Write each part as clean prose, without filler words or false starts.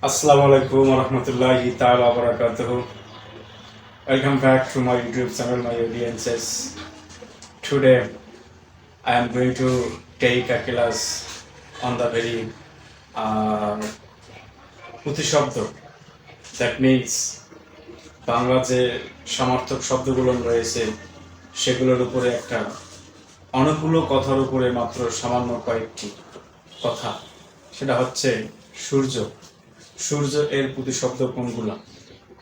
Assalamu alaikum warahmatullahi ta'ala wabarakatuh. Welcome back to my YouTube channel, my audiences. Today I am going to take a class on the very প্রতিশব্দ, that means Bangla যে সমার্থক শব্দগুলো রয়েছে সেগুলোর উপরে একটা অনেকগুলো কথার উপরে মাত্র সামান্য কয়েকটি কথা, সেটা হচ্ছে সূর্য। সূর্য এর প্রতিশব্দ কোনগুলো?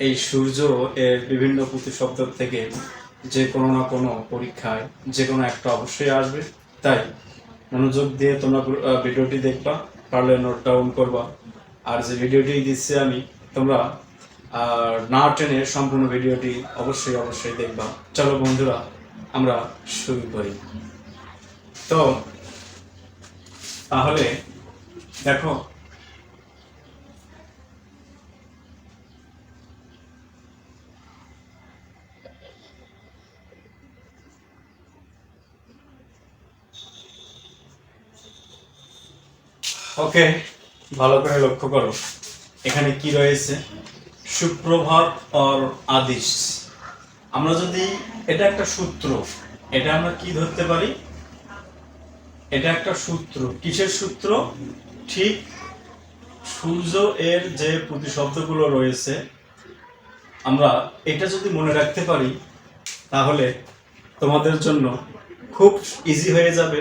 এই সূর্য এর বিভিন্ন প্রতিশব্দ থেকে যে কোনো না কোনো পরীক্ষায় যে কোনো একটা অবশ্যই আসবে। তাই মনোযোগ দিয়ে তোমরা ভিডিওটি দেখবা, পারলে নোট ডাউন করবা। আর যে ভিডিওটি দিচ্ছি আমি, তোমরা না টেনে সম্পূর্ণ ভিডিওটি অবশ্যই দেখবা। চলো বন্ধুরা, আমরা শুরু করি। তো তাহলে দেখো, ওকে, ভালো করে লক্ষ্য করো এখানে কি রয়েছে। সুপ্রভাত অর আদিশ। আমরা যদি এটা একটা সূত্র, এটা আমরা কি ধরতে পারি? এটা একটা সূত্র। কিসের সূত্র? ঠিক সূর্য এর যে প্রতিশব্দগুলো রয়েছে, আমরা এটা যদি মনে রাখতে পারি তাহলে তোমাদের জন্য খুব ইজি হয়ে যাবে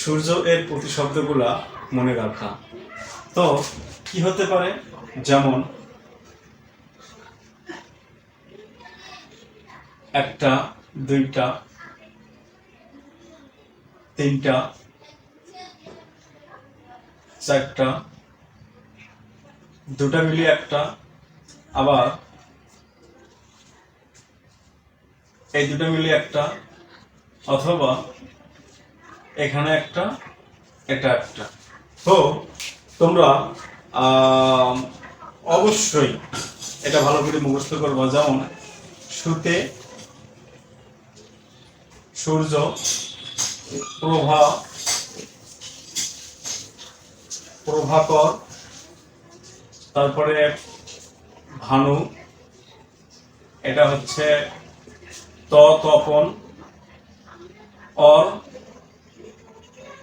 সূর্য এর প্রতিশব্দগুলা মনে রাখা। তো কি হতে পারে? যেমন একটা, দুইটা, তিনটা, চারটা, দুটা মিলিয়ে একটা, আবার এই দুটো মিলিয়ে একটা, অথবা এখানে একটা, এটা একটা। তো তোমরা অবশ্যই এটা ভালো করে মুখস্থ করবো। যেমন সুতে সূর্য, প্রভাকর, তারপরে ভানু, এটা হচ্ছে তপন,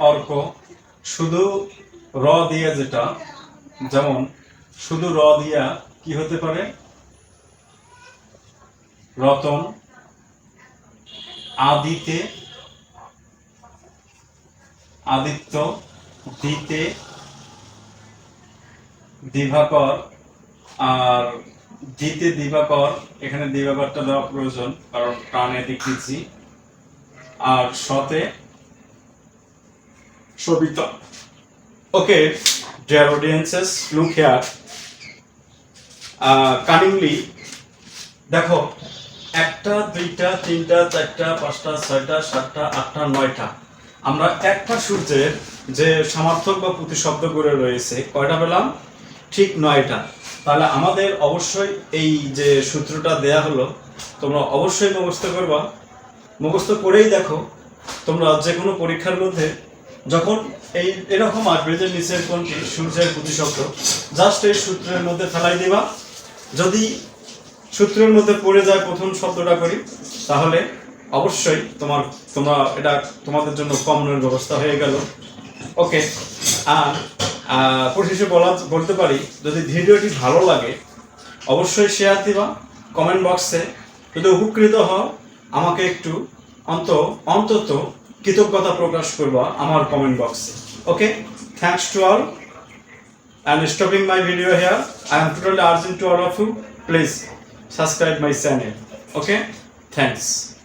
অর্ক। শুধু র দিয়া, যেটা যেমন শুধু র দিয়া কি হতে পারে? রতন, আদিতে, আদিত্য, দিতে, দিবাকর। আর দিতে দিবাকর, এখানে দিবাকরটা দেওয়া প্রয়োজন কারণ প্রাণে দিচ্ছি। আর সতে সবিতা। ওকে dear audiences, look here cunningly। দেখো, একটা, দুইটা, তিনটা, চারটা, পাঁচটা, ছয়টা, সাতটা, আটটা, নয়টা। আমরা একটা সূর্যের যে সমার্থক বা প্রতিশব্দগুলো রয়েছে কয়টা পেলাম? ঠিক 9টা। তাহলে আমাদের অবশ্যই এই যে সূত্রটা দেয়া হলো, তোমরা অবশ্যই মুখস্থ করবা। মুখস্থ করেই দেখো, তোমরা যে কোনো পরীক্ষার মধ্যে যখন এরকম আসবে যে নিচের কোনটি সূর্যের প্রতিশব্দ, জাস্ট এই সূত্রের মধ্যে ফেলাই দিবা। যদি সূত্রের মধ্যে পড়ে যায় প্রথম শব্দটা করি, তাহলে অবশ্যই তোমরা এটা তোমাদের জন্য কমনের ব্যবস্থা হয়ে গেল। ওকে, আর পরিশেষে বলতে পারি, যদি ভিডিওটি ভালো লাগে অবশ্যই শেয়ার দিবা। কমেন্ট বক্সে যদি উপকৃত হও, আমাকে একটু অন্তত কৃতজ্ঞতা প্রকাশ করবা আমার কমেন্ট বক্সে। Okay, thanks to all and stopping my video here. I am totally urging to all of you, please subscribe my channel. Okay, thanks.